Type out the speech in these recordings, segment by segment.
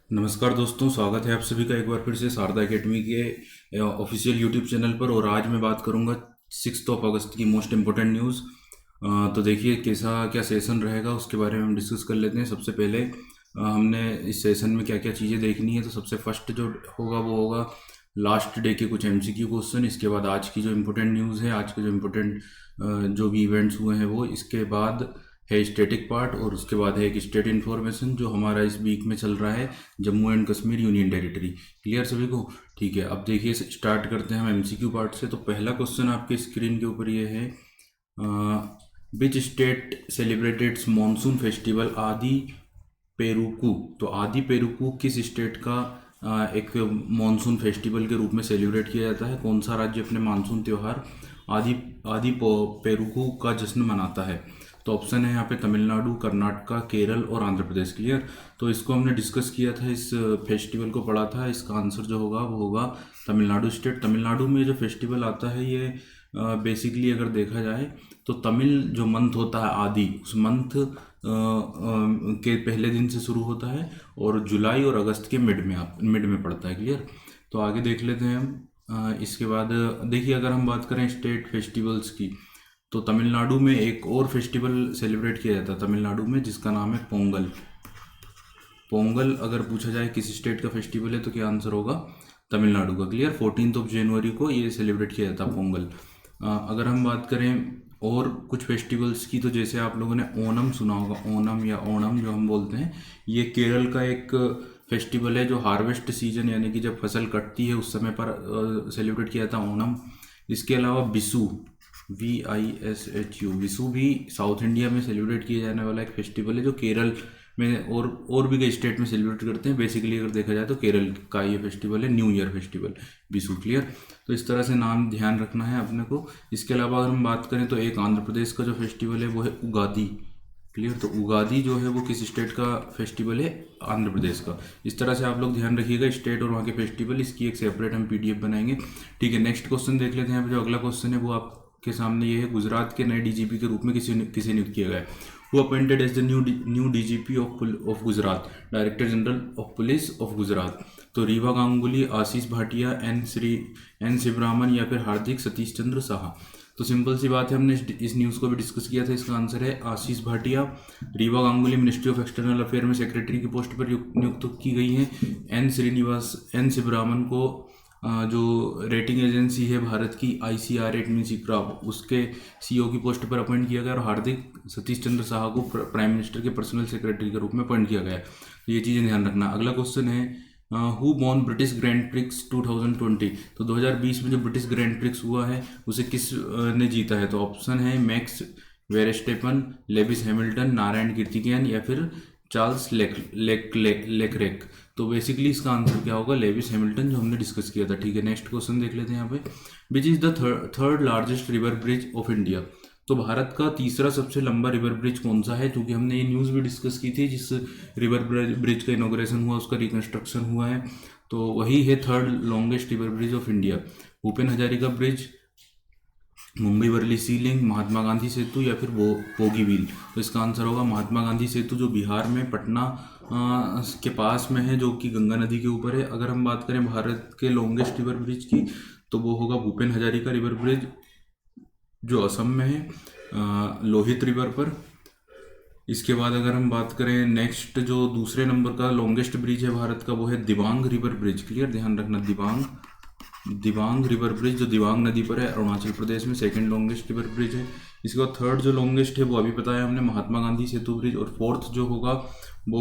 नमस्कार दोस्तों, स्वागत है आप सभी का एक बार फिर से शारदा एकेडमी के ऑफिशियल यूट्यूब चैनल पर। और आज मैं बात करूंगा 6 अगस्त की मोस्ट इम्पोर्टेंट न्यूज़। तो देखिए कैसा क्या सेशन रहेगा उसके बारे में हम डिस्कस कर लेते हैं। सबसे पहले हमने इस सेशन में क्या क्या चीज़ें देखनी है। तो सबसे फर्स्ट जो होगा वो होगा लास्ट डे के कुछ एमसीक्यू क्वेश्चन। इसके बाद आज की जो इम्पोर्टेंट न्यूज़ है, आज के जो इम्पोर्टेंट जो भी इवेंट्स हुए हैं वो। इसके बाद है स्टैटिक पार्ट और उसके बाद है एक स्टेट इन्फॉर्मेशन जो हमारा इस वीक में चल रहा है, Jammu and Kashmir union territory. Clear सभी को? ठीक है, अब देखिए स्टार्ट करते हैं हम एमसीक्यू पार्ट से। तो पहला क्वेश्चन आपके स्क्रीन के ऊपर ये है, विच स्टेट सेलिब्रेटेड्स मॉनसून फेस्टिवल आदि पेरुकू। तो आदि पेरुकू किस स्टेट का एक मॉनसून फेस्टिवल के रूप में सेलिब्रेट किया जाता है? कौन सा राज्य अपने मानसून त्यौहार आदि आदि पेरुकू का जश्न मनाता है? तो ऑप्शन है यहाँ पे तमिलनाडु, कर्नाटका, केरल और आंध्र प्रदेश। क्लियर? तो इसको हमने डिस्कस किया था, इस फेस्टिवल को पढ़ा था। इसका आंसर जो होगा वो होगा तमिलनाडु स्टेट। तमिलनाडु में जो फेस्टिवल आता है ये बेसिकली अगर देखा जाए तो तमिल जो मंथ होता है आदि, उस मंथ के पहले दिन से शुरू होता है और जुलाई और अगस्त के मिड में पड़ता है। क्लियर? तो आगे देख लेते हैं हम। इसके बाद देखिए, अगर हम बात करें स्टेट फेस्टिवल्स की, तो तमिलनाडु में एक और फेस्टिवल सेलिब्रेट किया जाता है तमिलनाडु में, जिसका नाम है पोंगल। पोंगल अगर पूछा जाए किस स्टेट का फेस्टिवल है तो क्या आंसर होगा? तमिलनाडु का। क्लियर? 14 जनवरी को ये सेलिब्रेट किया जाता है पोंगल। अगर हम बात करें और कुछ फेस्टिवल्स की, तो जैसे आप लोगों ने ओणम सुना होगा, ओणम या ओणम जो हम बोलते हैं, ये केरल का एक फेस्टिवल है जो हार्वेस्ट सीजन यानी कि जब फसल कटती है उस समय पर सेलिब्रेट किया जाता है ओणम। इसके अलावा बिसु, VISHU, विशु भी साउथ इंडिया में सेलिब्रेट किया जाने वाला एक फेस्टिवल है जो केरल में और भी कई स्टेट में सेलिब्रेट करते हैं। बेसिकली अगर देखा जाए तो केरल का ये फेस्टिवल है new year festival, Vishu. Clear? तो इस तरह से नाम ध्यान रखना है अपने को। इसके अलावा अगर हम बात करें तो एक आंध्र प्रदेश का जो फेस्टिवल है वो है उगादी। क्लियर? तो उगादी जो है वो किस स्टेट का फेस्टिवल है? आंध्र प्रदेश का। इस तरह से आप लोग ध्यान रखिएगा स्टेट और वहाँ के फेस्टिवल, इसकी एक सेपरेट हम PDF बनाएंगे। ठीक है, नेक्स्ट क्वेश्चन देख लेते हैं। यहाँ पे जो अगला क्वेश्चन है वो आपके सामने ये है, गुजरात के नए DGP के रूप में किसे नियुक्त किया गया है? Who appointed as the new DGP of Gujarat? Director general of police of Gujarat. तो रीवा गांगुली, आशीष भाटिया, एन शिवरामन या फिर हार्दिक सतीश चंद्र साहा। तो सिंपल सी बात है, हमने इस न्यूज़ को भी डिस्कस किया था। इसका आंसर है Ashish Bhatia. Riva Ganguly ministry of external affair में सेक्रेटरी की पोस्ट पर नियुक्त की गई हैं। एन शिवरामन को जो रेटिंग एजेंसी है भारत की ICRA, इट मीन्स इकरा, उसके CEO की पोस्ट पर अपॉइंट किया गया। और हार्दिक सतीश चंद्र साहा को प्राइम मिनिस्टर के पर्सनल सेक्रेटरी के रूप में अपॉइंट किया गया है। तो ये चीज़ें ध्यान रखना। अगला क्वेश्चन है, who won British grand prix 2020। तो 2020 में जो ब्रिटिश ग्रैंड प्रिक्स हुआ है उसे किस ने जीता है? तो ऑप्शन है Max Verstappen, Lewis Hamilton, Narain Karthikeyan या फिर चार्ल्स लेकरेक। तो बेसिकली इसका आंसर क्या होगा? लेविस हैमिल्टन, जो हमने डिस्कस किया था। ठीक है, नेक्स्ट क्वेश्चन देख लेते हैं यहाँ पे, which is the third largest river bridge of India. तो भारत का तीसरा सबसे लंबा रिवर ब्रिज कौन सा है? क्योंकि हमने ये न्यूज़ भी डिस्कस की थी, जिस रिवर ब्रिज का इनोग्रेशन हुआ उसका रिकंस्ट्रक्शन हुआ है, तो वही है third longest river bridge of India. Bhupen Hazarika bridge, Mumbai Worli sea link, Mahatma Gandhi Setu या फिर बोगीबील। तो इसका आंसर होगा महात्मा गांधी सेतु, जो बिहार में पटना के पास में है, जो कि गंगा नदी के ऊपर है। अगर हम बात करें भारत के लॉन्गेस्ट रिवर ब्रिज की, तो वो होगा भूपेन हजारिका रिवर ब्रिज, जो असम में है लोहित रिवर पर। इसके बाद अगर हम बात करें नेक्स्ट, जो दूसरे नंबर का लॉन्गेस्ट ब्रिज है भारत का, वो है दिबांग रिवर ब्रिज। क्लियर? ध्यान रखना, दिबांग रिवर ब्रिज जो दिबांग नदी पर है, अरुणाचल प्रदेश में सेकंड लॉन्गेस्ट रिवर ब्रिज है। इसके बाद थर्ड जो लॉन्गेस्ट है वो अभी बताया हमने, महात्मा गांधी सेतु ब्रिज। और फोर्थ जो होगा वो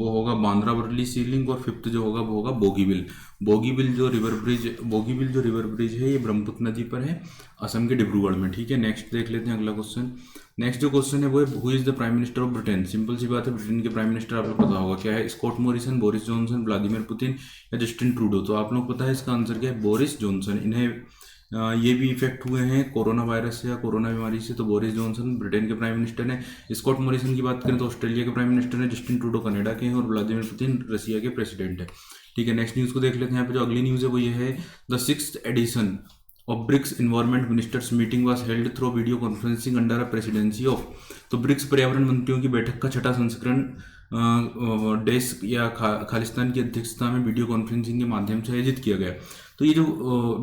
होगा बांद्रा वर्ली सी लिंक। और फिफ्थ जो होगा वो होगा बोगीबिल। बोगीबिल जो रिवर ब्रिज है ये ब्रह्मपुत्र नदी पर है, असम के डिब्रूगढ़ में। ठीक है, नेक्स्ट देख लेते हैं अगला क्वेश्चन। नेक्स्ट जो क्वेश्चन है वो है, who is the prime minister of Britain. Simple सी बात है, ब्रिटेन के प्राइम मिनिस्टर आपको पता होगा क्या है? Scott Morrison, Boris Johnson, Vladimir Putin या जस्टिन ट्रूडो। तो आप लोग पता है इसका आंसर क्या है? Boris Johnson. इन्हें ये भी इफेक्ट हुए हैं कोरोना वायरस से या कोरोना बीमारी से। तो बोरिस जॉनसन ब्रिटेन के प्राइम मिनिस्टर हैं। स्कॉट मॉरिसन की बात करें तो ऑस्ट्रेलिया के प्राइम मिनिस्टर हैं। जस्टिन ट्रूडो कनाडा के हैं और व्लादिमीर पुतिन रशिया के प्रेसिडेंट हैं। ठीक है, नेक्स्ट न्यूज़ को देख लेते हैं। यहाँ पे जो अगली न्यूज़ है वो ये है, the 6th edition of BRICS environment ministers meeting was held through video conferencing under a presidency of. तो ब्रिक्स पर्यावरण मंत्रियों की बैठक का छठा संस्करण डेस्क या खालिस्तान की अध्यक्षता में वीडियो कॉन्फ्रेंसिंग के माध्यम से आयोजित किया गया। तो ये जो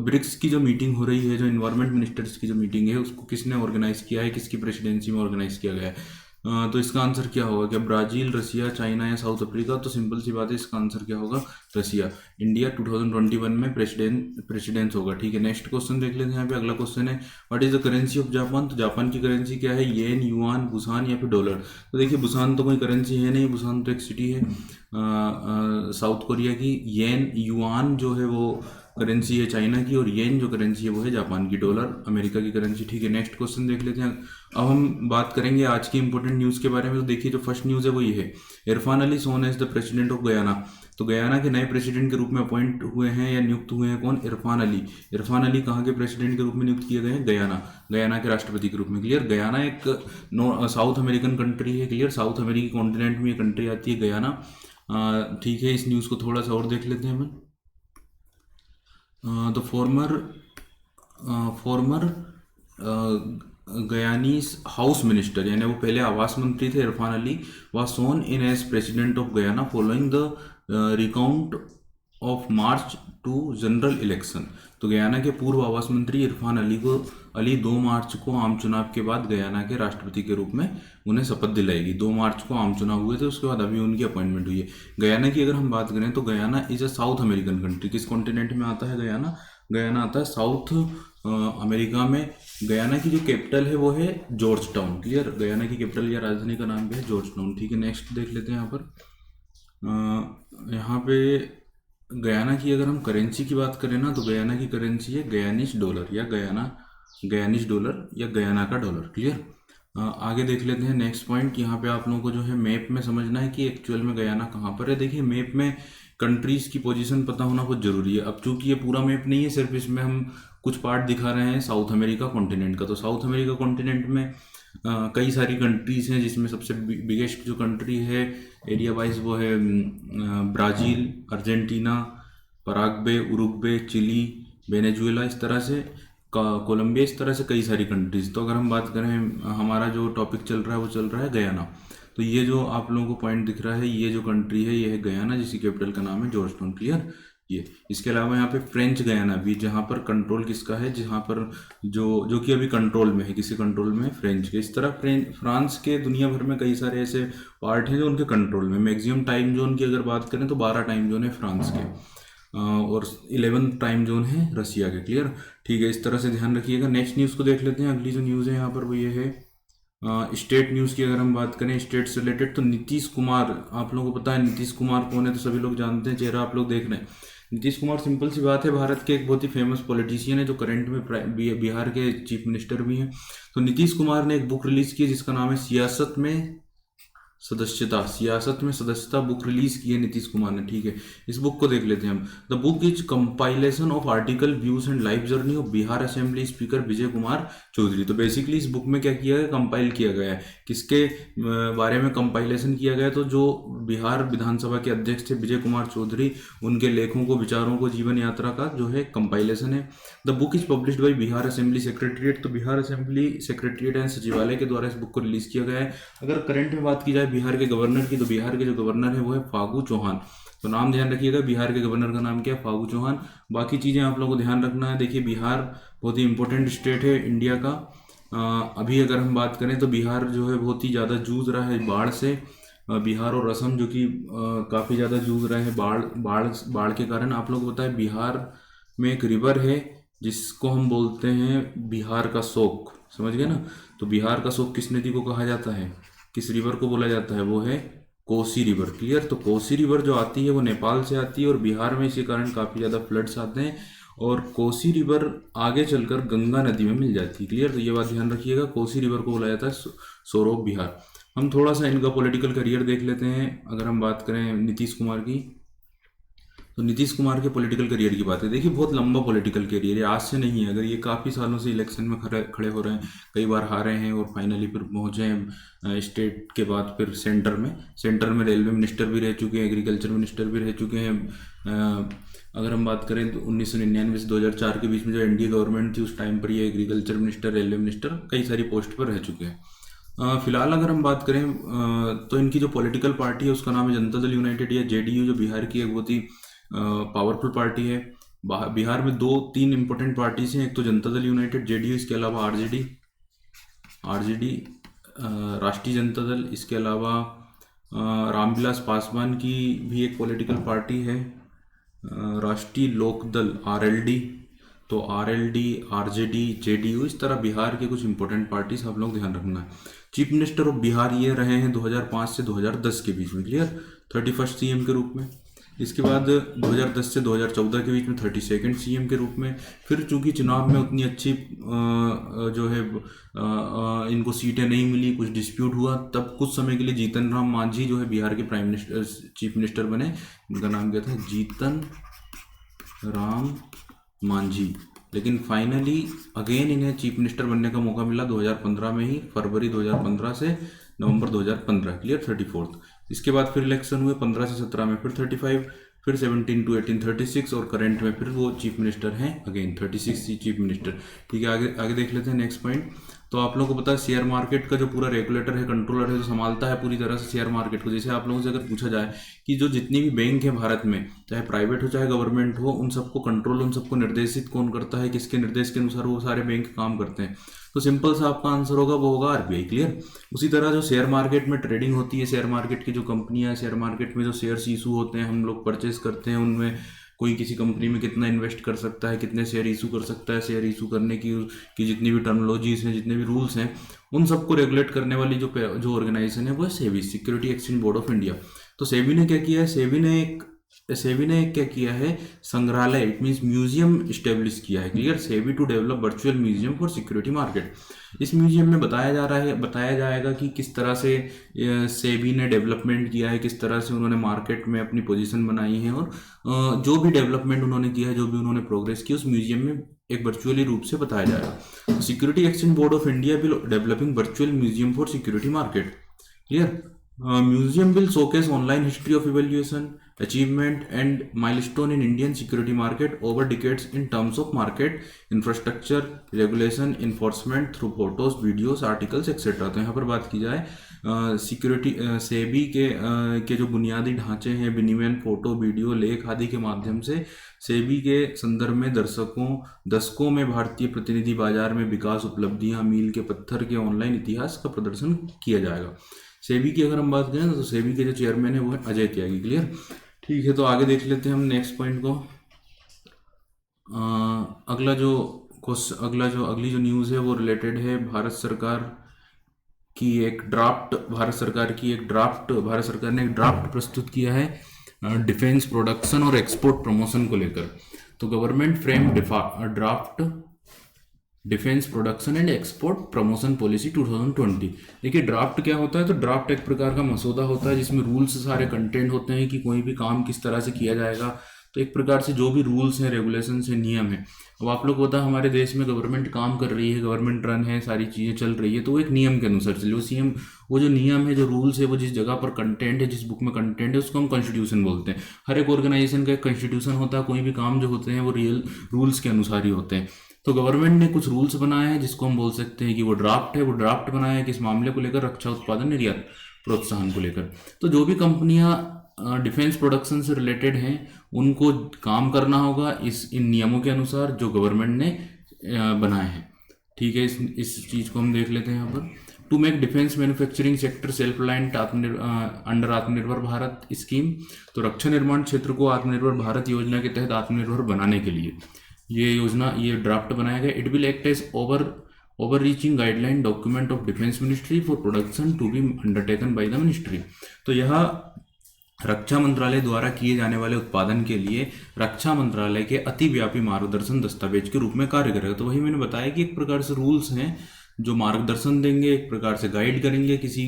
ब्रिक्स की जो मीटिंग हो रही है, जो इन्वायरमेंट मिनिस्टर्स की जो मीटिंग है, उसको किसने ऑर्गेनाइज किया है, किसकी प्रेसिडेंसी में ऑर्गेनाइज किया गया है? तो इसका आंसर क्या होगा? क्या ब्राज़ील, रसिया, चाइना या साउथ अफ्रीका? तो सिंपल सी बात है, इसका आंसर क्या होगा? रसिया। इंडिया 2021 में प्रेसिडेंस होगा। ठीक है, नेक्स्ट क्वेश्चन देख लेते हैं। यहाँ पे अगला क्वेश्चन है, what is the currency of Japan? तो जापान की करेंसी क्या है? येन, युआन, बुसान या फिर डॉलर? तो देखिए, बुसान तो कोई करेंसी है नहीं, बुसान तो एक सिटी है साउथ कोरिया की। येन, युआन जो है वो करेंसी है चाइना की, और येन जो करेंसी है वो है जापान की। डॉलर अमेरिका की करेंसी। ठीक है, नेक्स्ट क्वेश्चन देख लेते हैं। अब हम बात करेंगे आज की इंपॉर्टेंट न्यूज़ के बारे में। तो देखिए, जो फर्स्ट न्यूज़ है वो ये है, Irfaan Ali sworn as the president of Guyana. तो गयाना के नए प्रेसिडेंट के रूप में अपॉइंट हुए हैं या नियुक्त हुए हैं कौन? इरफान अली। इरफान अली कहाँ के प्रेसिडेंट के रूप में नियुक्त किए गए हैं? गयाना। गयाना के राष्ट्रपति के रूप में। क्लियर। गयाना एक साउथ अमेरिकन कंट्री है। क्लियर, साउथ अमेरिकी कॉन्टिनेंट में ये कंट्री आती है गयाना। ठीक है, इस न्यूज़ को थोड़ा सा और देख लेते हैं हम। The former Guyanese house minister, यानी वो पहले आवास मंत्री थे, इरफान अली, वह sworn in as president of Guyana following the recount of March two general election. तो गयाना के पूर्व आवास मंत्री इरफान अली 2 मार्च को आम चुनाव के बाद गयाना के राष्ट्रपति के रूप में उन्हें शपथ दिलाएगी। 2 मार्च को आम चुनाव हुए थे, उसके बाद अभी उनकी अपॉइंटमेंट हुई है। गयाना की अगर हम बात करें तो Guyana is a south American country. किस कॉन्टिनेंट में आता है गयाना? गयाना आता है साउथ अमेरिका में। गयाना की जो कैपिटल है वो है जॉर्ज टाउन। क्लियर, गयाना की कैपिटल या राजधानी का नाम भी है जॉर्ज टाउन। ठीक है, नेक्स्ट देख लेते हैं। यहाँ पे गयाना की अगर हम करेंसी की बात करें ना, तो गयाना की करेंसी है गयानीज डॉलर या गयानीज डॉलर या गयाना का डॉलर। क्लियर। आगे देख लेते हैं नेक्स्ट पॉइंट। यहाँ पे आप लोगों को जो है मैप में समझना है कि एक्चुअल में गयाना कहाँ पर है। देखिए, मैप में कंट्रीज की पोजीशन पता होना बहुत जरूरी है। अब चूंकि ये पूरा मैप नहीं है, सिर्फ इसमें हम कुछ पार्ट दिखा रहे हैं साउथ अमेरिका कॉन्टिनेंट का। तो साउथ अमेरिका कॉन्टिनेंट में कई सारी कंट्रीज हैं, जिसमें सबसे बिगेस्ट जो कंट्री है एरिया वाइज वो है Brazil, Argentina, Paraguay, Uruguay, Chile, Venezuela, इस तरह से कोलंबिया, इस तरह से कई सारी कंट्रीज। तो अगर हम बात करें, हमारा जो टॉपिक चल रहा है वो चल रहा है गयाना। तो ये जो आप लोगों को पॉइंट दिख रहा है, ये जो कंट्री है ये है गयाना, जिसकी कैपिटल का नाम है जॉर्ज टाउन। क्लियर। ये इसके अलावा यहाँ पे फ्रेंच गयाना भी, जहाँ पर कंट्रोल किसका है, जहाँ पर जो कि अभी कंट्रोल में है, किसी कंट्रोल में है? फ्रेंच के। इस तरह फ्रांस के दुनिया भर में कई सारे ऐसे पार्ट हैं जो उनके कंट्रोल में। मैक्सिमम टाइम जोन की अगर बात करें तो 12 टाइम जोन है फ्रांस के, और 11 टाइम जोन है रसिया के। क्लियर। ठीक है, इस तरह से ध्यान रखिएगा। नेक्स्ट न्यूज़ को देख लेते हैं। अगली जो न्यूज़ है यहाँ पर वो ये है स्टेट न्यूज़ की। अगर हम बात करें स्टेट से रिलेटेड, तो नीतीश कुमार, आप लोगों को पता है नीतीश कुमार कौन है? तो सभी लोग जानते हैं, चेहरा आप लोग देख रहे हैं। नीतीश कुमार सिंपल सी बात है, भारत के एक बहुत ही फेमस पॉलिटिशियन है, जो करंट में बिहार के चीफ मिनिस्टर भी हैं। तो नीतीश कुमार ने एक बुक रिलीज की जिसका नाम है सियासत में सदस्यता बुक रिलीज की है नीतीश कुमार ने। ठीक है, इस बुक को देख लेते हैं हम। The book is compilation of article, views and life journey of Bihar assembly speaker Vijay Kumar Chaudhary. तो बेसिकली इस बुक में क्या किया गया? कंपाइल किया गया है। किसके बारे में कंपाइलेशन किया गया? तो जो बिहार विधानसभा के अध्यक्ष थे विजय कुमार चौधरी, उनके लेखों को, विचारों को, जीवन यात्रा का जो है कंपाइलेशन है। The book is published by Bihar assembly secretariat. तो बिहार असेंबली सेक्रेटरीट एंड सचिवालय के द्वारा इस बुक को रिलीज किया गया है। अगर करंट में बात की जाए बिहार के गवर्नर की, तो बिहार के जो गवर्नर है वो है फागू चौहान। तो नाम ध्यान रखिएगा, बिहार के गवर्नर का नाम क्या है? फागू चौहान। बाकी चीज़ें आप लोगों को ध्यान रखना है। देखिए, बिहार बहुत ही इंपॉर्टेंट स्टेट है इंडिया का। अभी अगर हम बात करें तो बिहार जो है बहुत ही ज़्यादा जूझ रहा है बाढ़ से। बिहार और असम जो कि काफ़ी ज़्यादा जूझ रहे हैं बाढ़ के कारण। आप लोग को पता है बिहार में एक रिवर है जिसको हम बोलते हैं बिहार का शोक, समझ गए ना? तो बिहार का शोक किस नदी को कहा जाता है, किस रिवर को बोला जाता है? वो है कोसी रिवर। क्लियर। तो कोसी रिवर जो आती है वो नेपाल से आती है, और बिहार में इसी कारण काफ़ी ज़्यादा फ्लड्स आते हैं, और कोसी रिवर आगे चलकर गंगा नदी में मिल जाती है। क्लियर। तो ये बात ध्यान रखिएगा, कोसी रिवर को बोला जाता है सोर ऑफ बिहार। हम थोड़ा सा इनका पॉलिटिकल करियर देख लेते हैं। अगर हम बात करें नीतीश कुमार की, तो नीतीश कुमार के पॉलिटिकल करियर की बात है। देखिए, बहुत लंबा पॉलिटिकल करियर है, आज से नहीं है। अगर ये काफ़ी सालों से इलेक्शन में खड़े हो रहे हैं, कई बार हारे हैं और फाइनली फिर पहुंचे हैं स्टेट के बाद फिर सेंटर में रेलवे मिनिस्टर भी रह चुके हैं, एग्रीकल्चर मिनिस्टर भी रह चुके हैं। अगर हम बात करें तो 1999 से 2004 के बीच में जो एनडीए गवर्नमेंट थी, उस टाइम पर ये एग्रीकल्चर मिनिस्टर, रेलवे मिनिस्टर, कई सारी पोस्ट पर रह चुके हैं। फिलहाल अगर हम बात करें तो इनकी जो पॉलिटिकल पार्टी है उसका नाम है जनता दल यूनाइटेड या जेडीयू, जो बिहार की एक बहुत ही पावरफुल पार्टी है। बिहार में दो तीन इंपॉर्टेंट पार्टीज हैं, एक तो जनता दल यूनाइटेड जेडीयू, इसके अलावा आरजेडी आरजेडी राष्ट्रीय जनता दल, इसके अलावा रामविलास पासवान की भी एक पॉलिटिकल पार्टी है, राष्ट्रीय लोकदल आरएलडी। तो आरएलडी, आरजेडी, जेडीयू, इस तरह बिहार के कुछ इंपॉर्टेंट पार्टीज आप लोग ध्यान रखना है। चीफ मिनिस्टर ऑफ बिहार ये रहे हैं 2005 से 2010 के बीच में, क्लियर, 31st सीएम के रूप में। इसके बाद 2010 से 2014 के बीच में 32nd सीएम के रूप में। फिर चूंकि चुनाव में उतनी अच्छी जो है इनको सीटें नहीं मिली, कुछ डिस्प्यूट हुआ, तब कुछ समय के लिए जीतन राम मांझी जो है बिहार के प्राइम मिनिस्टर चीफ मिनिस्टर बने। उनका नाम क्या था? जीतन राम मांझी। लेकिन फाइनली अगेन इन्हें चीफ मिनिस्टर बनने का मौका मिला 2015 में ही, फरवरी 2015 से नवंबर 2015, क्लियर, 34th। इसके बाद फिर इलेक्शन हुए 15 से 17 में, फिर 35, फिर 17 to 18 36, और करंट में फिर वो चीफ मिनिस्टर हैं अगेन 36 चीफ मिनिस्टर। ठीक है, आगे आगे देख लेते हैं नेक्स्ट पॉइंट। तो आप लोगों को पता है शेयर मार्केट का जो पूरा रेगुलेटर है, कंट्रोलर है, जो संभालता है पूरी तरह से शेयर मार्केट को। जैसे आप लोगों से अगर पूछा जाए कि जो जितनी भी बैंक है भारत में, चाहे प्राइवेट हो चाहे गवर्नमेंट हो, उन सबको कंट्रोल, उन सबको निर्देशित कौन करता है, किसके निर्देश के अनुसार वो सारे बैंक काम करते हैं, तो सिंपल सा आपका आंसर होगा, वो होगा आरबीआई, क्लियर। उसी तरह जो शेयर मार्केट में ट्रेडिंग होती है, शेयर मार्केट की जो कंपनियां, शेयर मार्केट में जो शेयर्स इशू होते हैं, हम लोग परचेस करते हैं, उनमें कोई किसी कंपनी में कितना इन्वेस्ट कर सकता है, कितने शेयर इशू कर सकता है, शेयर इशू करने की जितनी भी टर्मिनोलॉजीज हैं, जितने भी रूल्स हैं, उन सबको रेगुलेट करने वाली जो ऑर्गेनाइजेशन है वो है SEBI, security exchange board of India. तो सेबी ने क्या किया है? सेबी ने क्या किया है? संग्रहालय, इट मीन्स म्यूजियम इस्टेब्लिश किया है, clear. SEBI to develop virtual museum for security market. इस म्यूजियम में बताया जाएगा कि किस तरह से सेबी ने डेवलपमेंट किया है, किस तरह से उन्होंने मार्केट में अपनी पोजीशन बनाई है, और जो भी डेवलपमेंट उन्होंने किया है, जो भी उन्होंने प्रोग्रेस की, उस म्यूजियम में एक वर्चुअली रूप से बताया जाएगा। Security exchange board of India will developing virtual museum for security market, clear. Museum will showcase online history of evaluation, achievement, and milestone in Indian security market over decades in terms of market infrastructure, regulation, enforcement through photos, videos, articles, etc. तो यहाँ पर बात की जाए security SEBI के जो बुनियादी ढांचे हैं, विनिमय, फोटो, वीडियो, लेख आदि के माध्यम से सेबी के संदर्भ में दशकों में भारतीय प्रतिनिधि बाजार में विकास, उपलब्धियां, मील के पत्थर के ऑनलाइन इतिहास का प्रदर्शन किया जाएगा। सेबी की अगर हम बात करें तो सेबी के जो चेयरमैन है वो है अजय त्यागी, क्लियर। ठीक है, तो आगे देख लेते हैं हम नेक्स्ट पॉइंट को। अगली जो न्यूज़ है वो रिलेटेड है भारत सरकार ने एक ड्राफ्ट प्रस्तुत किया है डिफेंस प्रोडक्शन और एक्सपोर्ट प्रमोशन को लेकर। तो government frame draft defence production and export promotion policy 2020। देखिए ड्राफ्ट क्या होता है? तो ड्राफ्ट एक प्रकार का मसौदा होता है जिसमें रूल्स सारे कंटेंट होते हैं कि कोई भी काम किस तरह से किया जाएगा। तो एक प्रकार से जो भी रूल्स हैं, रेगुलेशंस हैं, नियम है। अब आप लोग को पता है हमारे देश में गवर्नमेंट काम कर रही है, गवर्नमेंट रन है, सारी चीज़ें चल रही है, तो वो एक नियम के अनुसार चलिए। वो जो नियम है, जो रूल्स है, वो जिस जगह पर कंटेंट है, जिस बुक में कंटेंट है, उसको हम कॉन्स्टिट्यूशन बोलते हैं। हर एक ऑर्गेनाइजेशन का एक कॉन्स्टिट्यूशन होता है, कोई भी काम जो होते हैं वो रियल रूल्स के अनुसार ही होते हैं। तो गवर्नमेंट ने कुछ रूल्स बनाए हैं जिसको हम बोल सकते हैं कि वो ड्राफ्ट है। वो ड्राफ्ट बनाया है किस मामले को लेकर? रक्षा उत्पादन निर्यात प्रोत्साहन को लेकर। तो जो भी कंपनियां डिफेंस प्रोडक्शन से रिलेटेड हैं उनको काम करना होगा इन नियमों के अनुसार जो गवर्नमेंट ने बनाए हैं। ठीक है, इस चीज़ को हम देख लेते हैं यहाँ पर। To make defence manufacturing sector self reliant under Atmanirbhar Bharat scheme. तो रक्षा निर्माण क्षेत्र को आत्मनिर्भर भारत योजना के तहत आत्मनिर्भर बनाने के लिए ये ड्राफ्ट बनाया गया। It will act as over reaching guideline document of defence ministry for production to be undertaken by the ministry. तो यह रक्षा मंत्रालय द्वारा किए जाने वाले उत्पादन के लिए रक्षा मंत्रालय के अतिव्यापी मार्गदर्शन दस्तावेज के रूप में कार्य करेगा। तो वही मैंने बताया कि एक प्रकार से रूल्स हैं जो मार्गदर्शन देंगे, एक प्रकार से गाइड करेंगे किसी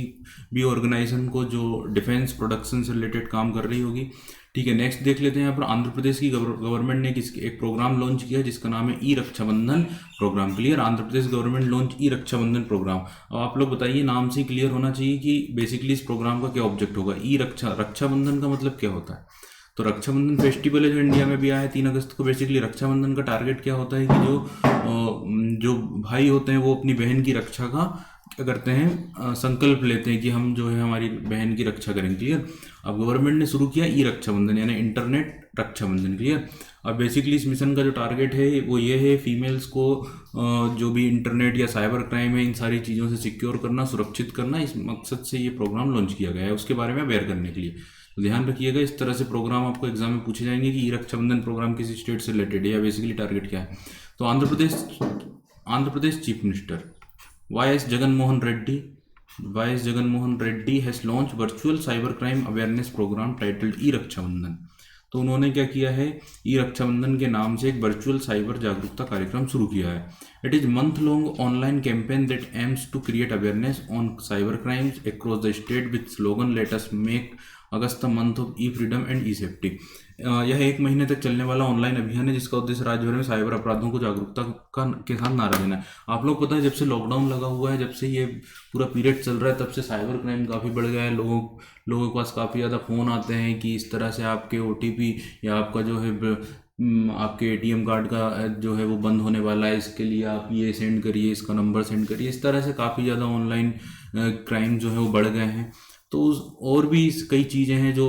भी ऑर्गेनाइजेशन को जो डिफेंस प्रोडक्शन से रिलेटेड काम कर रही होगी। ठीक है, नेक्स्ट देख लेते हैं। यहाँ पर आंध्र प्रदेश की गवर्नमेंट ने एक प्रोग्राम लॉन्च किया जिसका नाम है ई Rakshabandhan programme, clear. Andhra Pradesh government launch ई रक्षाबंधन प्रोग्राम। अब आप लोग बताइए, नाम से क्लियर होना चाहिए कि बेसिकली इस प्रोग्राम का क्या ऑब्जेक्ट होगा। रक्षाबंधन का मतलब क्या होता है? तो रक्षाबंधन फेस्टिवल है जो इंडिया में भी आया है 3 अगस्त को। बेसिकली रक्षाबंधन का टारगेट क्या होता है कि जो भाई होते हैं वो अपनी बहन की रक्षा का क्या करते हैं, संकल्प लेते हैं कि हम जो है हमारी बहन की रक्षा करेंगे। क्लियर। अब गवर्नमेंट ने शुरू किया ई रक्षाबंधन, यानी इंटरनेट रक्षाबंधन। क्लियर। अब बेसिकली इस मिशन का जो टारगेट है वो ये है, फीमेल्स को जो भी इंटरनेट या साइबर क्राइम है इन सारी चीज़ों से सिक्योर करना, सुरक्षित करना, इस मकसद से ये प्रोग्राम लॉन्च किया गया है, उसके बारे में अवेयर करने के लिए। तो ध्यान रखिएगा, इस तरह से प्रोग्राम आपको एग्जाम में पूछे जाएंगे कि ई रक्षाबंधन प्रोग्राम किसी स्टेट से रिलेटेड है या बेसिकली टारगेट क्या है। तो Andhra Pradesh chief minister Y S Jagan Mohan Reddy has launch virtual cyber crime awareness programme titled e Rakshabandhan. तो उन्होंने क्या किया है, ई रक्षाबंधन के नाम से एक वर्चुअल साइबर जागरूकता कार्यक्रम शुरू किया है। It is month long online campaign that aims to create awareness on cyber crimes across the state with slogan let us make August the month of e freedom and e safety. यह 1 महीने तक चलने वाला online अभियान है जिसका उद्देश्य राज्य भर में साइबर अपराधों को जागरूकता के साथ नारा देना है। आप लोग पता है, जब से लॉकडाउन लगा हुआ है, जब से ये पूरा पीरियड चल रहा है, तब से साइबर क्राइम काफ़ी बढ़ गया है। लोगों के पास काफ़ी ज़्यादा फ़ोन आते हैं कि इस तरह से आपके OTP या आपका जो है आपके ATM कार्ड का जो है वो बंद होने वाला है, इसके लिए आप ये सेंड करिए, इसका नंबर सेंड करिए। इस तरह से काफ़ी ज़्यादा ऑनलाइन क्राइम जो है वो बढ़ गए हैं। तो और भी कई चीज़ें हैं जो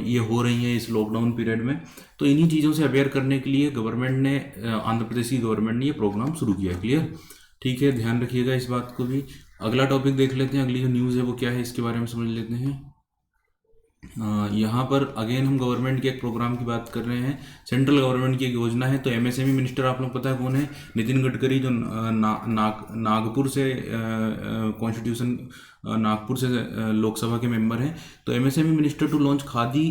ये हो रही हैं इस लॉकडाउन पीरियड में। तो इन्हीं चीज़ों से अवेयर करने के लिए गवर्नमेंट ने, आंध्र प्रदेश की गवर्नमेंट ने ये प्रोग्राम शुरू किया है। क्लियर। ठीक है, ध्यान रखिएगा इस बात को भी। अगला टॉपिक देख लेते हैं, अगली जो न्यूज़ है वो क्या है, इसके बारे में समझ लेते हैं। यहाँ पर अगेन हम गवर्नमेंट के एक प्रोग्राम की बात कर रहे हैं, सेंट्रल गवर्नमेंट की एक योजना है। तो MSME मिनिस्टर आप लोग पता है कौन है, नितिन गडकरी, जो नागपुर से कॉन्स्टिट्यूशन नागपुर से लोकसभा के मेंबर हैं। तो MSME minister to launch Khadi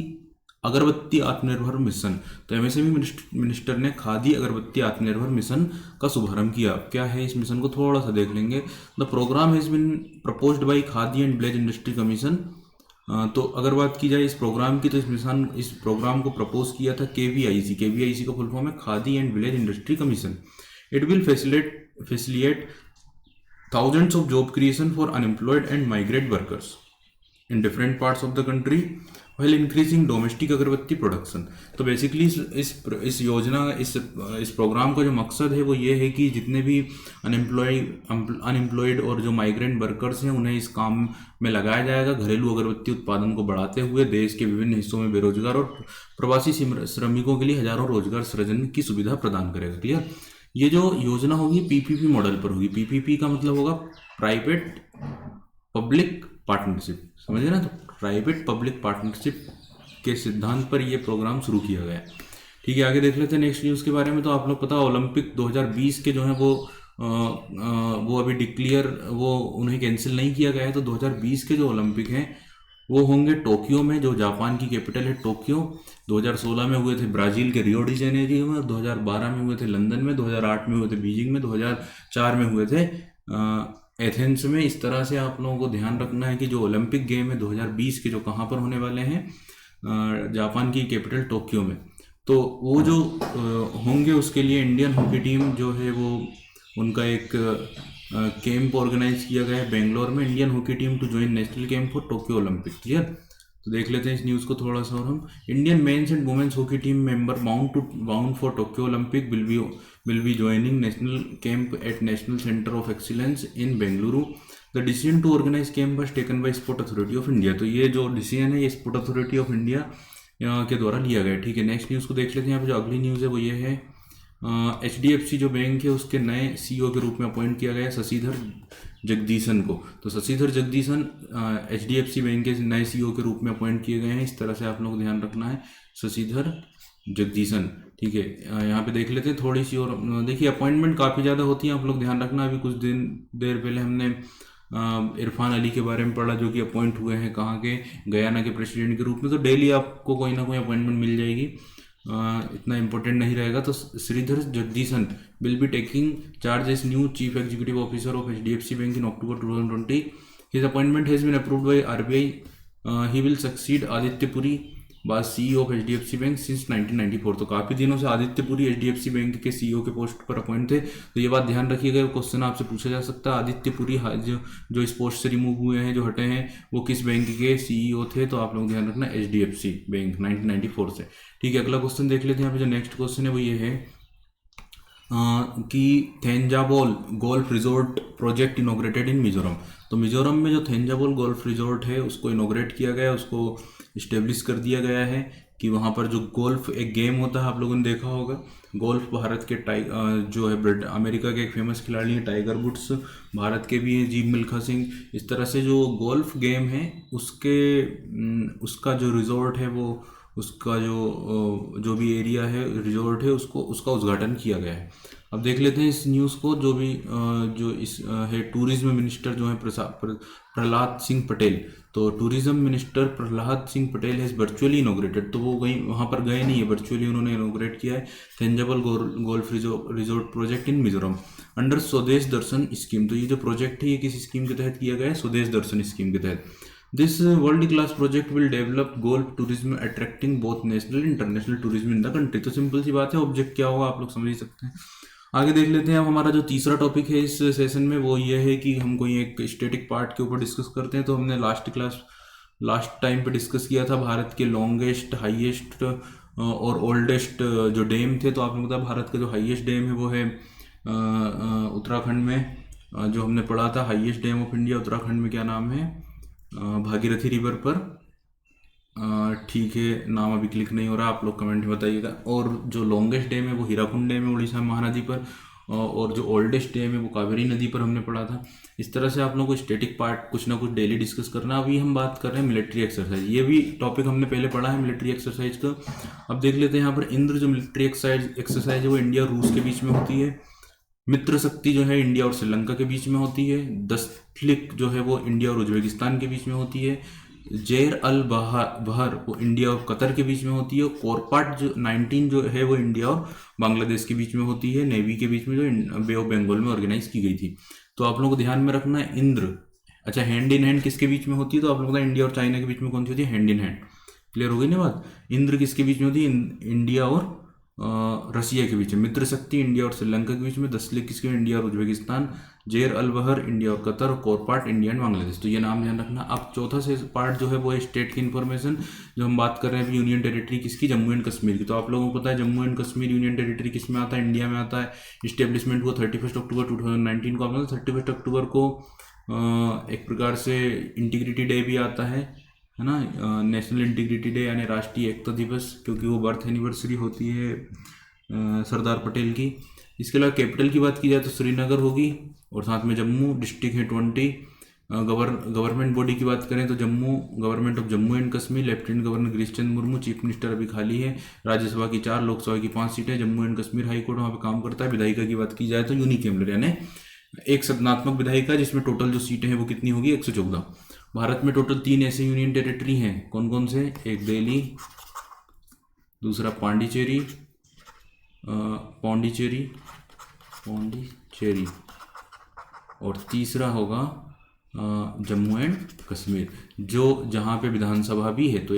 agarbatti Atmanirbhar mission. तो MSME मिनिस्टर ने खादी अगरबत्ती आत्मनिर्भर मिशन का शुभारंभ किया। क्या है इस मिशन को थोड़ा सा देख लेंगे। The program has been proposed by Khadi and village industry commission. तो अगर बात की जाए इस प्रोग्राम की, तो इस प्रोग्राम को प्रपोज किया था KVIC का फुल फॉर्म है khadi and village industry commission. It will facilitate thousands of job creation for unemployed and migrant workers in different parts of the country while increasing domestic अगरबत्ती production. तो basically इस योजना इस programme का जो मकसद है वो ये है कि जितने भी अनएम्प्लॉयड और जो माइग्रेंट वर्कर्स हैं उन्हें इस काम में लगाया जाएगा। घरेलू अगरबत्ती उत्पादन को बढ़ाते हुए देश के विभिन्न हिस्सों में बेरोजगार और प्रवासी श्रमिकों के लिए हजारों रोजगार सृजन की सुविधा प्रदान करेगा। क्लियर। ये जो योजना होगी PPP मॉडल पर होगी। PPP का मतलब होगा प्राइवेट पब्लिक पार्टनरशिप, समझे ना। तो प्राइवेट पब्लिक पार्टनरशिप के सिद्धांत पर यह प्रोग्राम शुरू किया गया है। ठीक है, आगे देख लेते हैं नेक्स्ट न्यूज़ के बारे में। तो आप लोग पता ओलंपिक 2020 के जो है वो अभी वो उन्हें कैंसिल नहीं किया गया है। तो 2020 के जो ओलंपिक हैं वो होंगे टोक्यो में, जो जापान की कैपिटल है टोक्यो। 2016 में हुए थे ब्राज़ील के रियो डी जेनेरियो में, 2012 में हुए थे लंदन में, 2008 में हुए थे बीजिंग में, 2004 में हुए थे एथेंस में। इस तरह से आप लोगों को ध्यान रखना है कि जो ओलंपिक गेम है 2020 के, जो कहाँ पर होने वाले हैं, जापान की कैपिटल टोक्यो में। तो वो जो होंगे उसके लिए इंडियन हॉकी टीम जो है वो उनका एक कैंप ऑर्गेनाइज किया गया है बेंगलोर में, Indian hockey team to join national camp for Tokyo Olympic. Clear. तो देख लेते हैं इस न्यूज़ को थोड़ा सा। और हम Indian men's and women's hockey team member bound for Tokyo Olympic will be joining national camp at national centre of excellence in Bengaluru. The decision to organise camp was taken by sport authority of India. तो ये जो decision है ये sport authority of India के द्वारा लिया गया। ठीक है, नेक्स्ट न्यूज़ को देख लेते हैं। यहाँ पर जो अगली न्यूज़ है वो ये है, HDFC जो बैंक है उसके नए CEO के रूप में अपॉइंट किया गया शशिधर जगदीशन को। तो शशिधर जगदीशन HDFC बैंक के नए CEO के रूप में अपॉइंट किए गए हैं। इस तरह से आप लोग को ध्यान रखना है, शशिधर जगदीशन। ठीक है, यहाँ पे देख लेते हैं थोड़ी सी और। देखिए अपॉइंटमेंट काफ़ी ज़्यादा होती हैं, आप लोग ध्यान रखना। अभी कुछ देर पहले हमने इरफान अली के बारे में पढ़ा, जो कि अपॉइंट हुए हैं कहाँ के, गयाना के प्रेसिडेंट के रूप में। तो डेली आपको कोई ना कोई अपॉइंटमेंट मिल जाएगी, इतना इंपॉर्टेंट नहीं रहेगा। तो Sridhar Jagdishan will be taking charge as new chief executive officer of HDFC bank in October 2020। His appointment has been approved by RBI। He will succeed Aditya Puri was CEO of HDFC bank since 1994। तो काफ़ी दिनों से Aditya Puri HDFC bank के CEO के post पर appoint थे। तो ये बात ध्यान रखिएगा, क्वेश्चन आपसे पूछा जा सकता है। आदित्य पुरी जो इस पोस्ट से रिमूव हुए हैं, जो हटे हैं, वो किस बैंक के CEO थे? तो आप लोग ध्यान रखना HDFC बैंक 1994 से। ठीक है, अगला क्वेश्चन देख लेते हैं। यहाँ पे जो नेक्स्ट क्वेश्चन है वो ये है, कि Thenzawl golf resort project inaugurated in Mizoram. तो मिजोरम में जो थेंजावोल गोल्फ रिजॉर्ट है उसको इनोग्रेट किया गया है, उसको इस्टेब्लिश कर दिया गया है कि वहाँ पर जो गोल्फ एक गेम होता है, आप लोगों ने देखा होगा गोल्फ। भारत के जो है अमेरिका के एक फेमस खिलाड़ी हैं टाइगर वुड्स, भारत के भी हैं जीव मिल्खा सिंह। इस तरह से जो गोल्फ गेम है उसका जो रिजॉर्ट है वो उसका जो भी एरिया है रिजॉर्ट है उसका उद्घाटन किया गया है। अब देख लेते हैं इस न्यूज़ को। जो इस है टूरिज्म मिनिस्टर जो है प्रहलाद सिंह पटेल। तो tourism minister Prahlad Singh Patel has virtually inaugurated, तो वो वहाँ पर गए नहीं है, वर्चुअली उन्होंने इनोग्रेट किया है Thenzawl golf resort project in Mizoram under Swadesh Darshan scheme. तो ये जो प्रोजेक्ट है ये किस स्कीम के तहत किया गया है? स्वदेश दर्शन स्कीम के तहत। This world class project will develop golf tourism attracting both national international tourism in the country. तो सिंपल सी बात है, ऑब्जेक्ट क्या होगा आप लोग समझ ही सकते हैं। आगे देख लेते हैं। अब हमारा जो तीसरा टॉपिक है इस सेशन में वो ये है कि हम कोई एक स्टैटिक पार्ट के ऊपर डिस्कस करते हैं। तो हमने लास्ट टाइम पे डिस्कस किया था भारत के लॉन्गेस्ट हाईएस्ट और ओल्डेस्ट जो डैम थे। तो आपको पता है भारत का जो हाईएस्ट डैम है वो है उत्तराखंड में। जो हमने पढ़ा था highest dam of India Uttarakhand में क्या नाम है? भागीरथी रिवर पर। ठीक है, नाम अभी क्लिक नहीं हो रहा, आप लोग कमेंट में बताइएगा। और जो लॉन्गेस्ट डैम है वो हीराकुंड डैम है उड़ीसा महानदी पर, और जो ओल्डेस्ट डैम है वो कावेरी नदी पर हमने पढ़ा था। इस तरह से आप लोगों को स्टैटिक पार्ट कुछ ना कुछ डेली डिस्कस करना। अभी हम बात कर रहे हैं मिलिट्री एक्सरसाइज, ये भी टॉपिक हमने पहले पढ़ा है मिलिट्री एक्सरसाइज का। अब देख लेते हैं यहाँ पर इंद्र जो मिलिट्री एक्सरसाइज है वो इंडिया और रूस के बीच में होती है। मित्र शक्ति जो है इंडिया और श्रीलंका के बीच में होती है। दस्तलिक जो है वो इंडिया और उज्बेकिस्तान के बीच में होती है। जेर अल बहर वो इंडिया और कतर के बीच में होती है। कोरपाट जो 19 जो है वो इंडिया और बांग्लादेश के बीच में होती है, नेवी के बीच में जो बे ऑफ बंगाल में ऑर्गेनाइज की गई थी। तो आप लोगों को ध्यान में रखना है इंद्र। अच्छा, हैंड इन हैंड किसके बीच में होती है? तो आप लोगों को इंडिया और चाइना के बीच में कौन सी होती है? Hand in hand. क्लियर हो गई ना बात? इंद्र किसके बीच में होती है? इंडिया और रसिया के बीच में। मित्र शक्ति इंडिया और श्रीलंका के बीच में। दस्तलिक किसके? इंडिया और उज्बेकिस्तान। जेर अल बहर इंडिया और Qatar. CORPAT India and Bangladesh. तो ये नाम ध्यान रखना। अब चौथा से पार्ट जो है वो है स्टेट की इन्फॉर्मेशन। जो हम बात कर रहे हैं अभी यूनियन टेरिटरी किसकी? जम्मू एंड कश्मीर की। तो आप लोगों को पता है Jammu and Kashmir union territory किस में आता है? इंडिया में आता है। इस्टेब्लिशमेंट हुआ 31 अक्टूबर 2019 को। आप 31 अक्टूबर को एक प्रकार से इंटीग्रिटी डे भी आता है ना, नेशनल इंटीग्रिटी डे यानी राष्ट्रीय एकता दिवस, क्योंकि वो बर्थ एनिवर्सरी होती है सरदार पटेल की। इसके अलावा कैपिटल की बात की जाए तो श्रीनगर होगी, और साथ में जम्मू। डिस्ट्रिक्ट है 20। गवर्नमेंट बॉडी की बात करें तो Jammu government of Jammu and Kashmir. Lieutenant governor Girish Chandra Murmu. Chief minister अभी खाली है। राज्यसभा की 4, लोकसभा की 5 सीटें। Jammu and Kashmir high court वहाँ पे काम करता है। विधायिका की बात की जाए तो यूनिकैमरल यानी एक सदनात्मक विधायिका, जिसमें टोटल जो सीटें हैं वो कितनी होगी? 114। भारत में टोटल 3 ऐसे यूनियन टेरिटरी हैं। कौन कौन से? एक दिल्ली, दूसरा पांडिचेरी और तीसरा होगा जम्मू एंड कश्मीर, जो जहाँ पे विधानसभा भी है। तो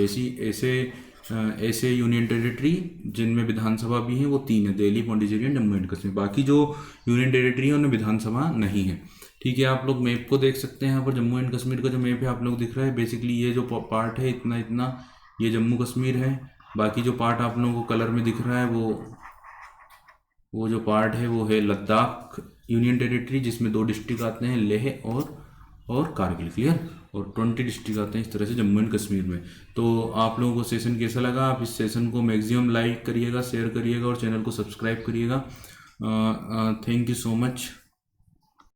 ऐसे यूनियन टेरिटरी जिनमें विधानसभा भी है वो 3 है, दिल्ली, पांडिचेरी एंड जम्मू एंड कश्मीर। बाकी जो यूनियन टेरिटरी है उनमें विधानसभा नहीं है। ठीक है, आप लोग मैप को देख सकते हैं। यहाँ पर जम्मू एंड कश्मीर का जो मैप है आप लोग दिख रहा है, बेसिकली ये जो पार्ट है इतना ये जम्मू कश्मीर है। बाकी जो पार्ट आप लोगों को कलर में दिख रहा है वो जो पार्ट है वो है लद्दाख यूनियन टेरिटरी, जिसमें 2 डिस्ट्रिक्ट आते हैं, लेह और कारगिल। क्लियर? और 20 डिस्ट्रिक्ट आते हैं इस तरह से जम्मू एंड कश्मीर में। तो आप लोगों को सेशन कैसा लगा? आप इस सेशन को मैक्सिमम लाइक करिएगा, शेयर करिएगा और चैनल को सब्सक्राइब करिएगा। Thank you so much.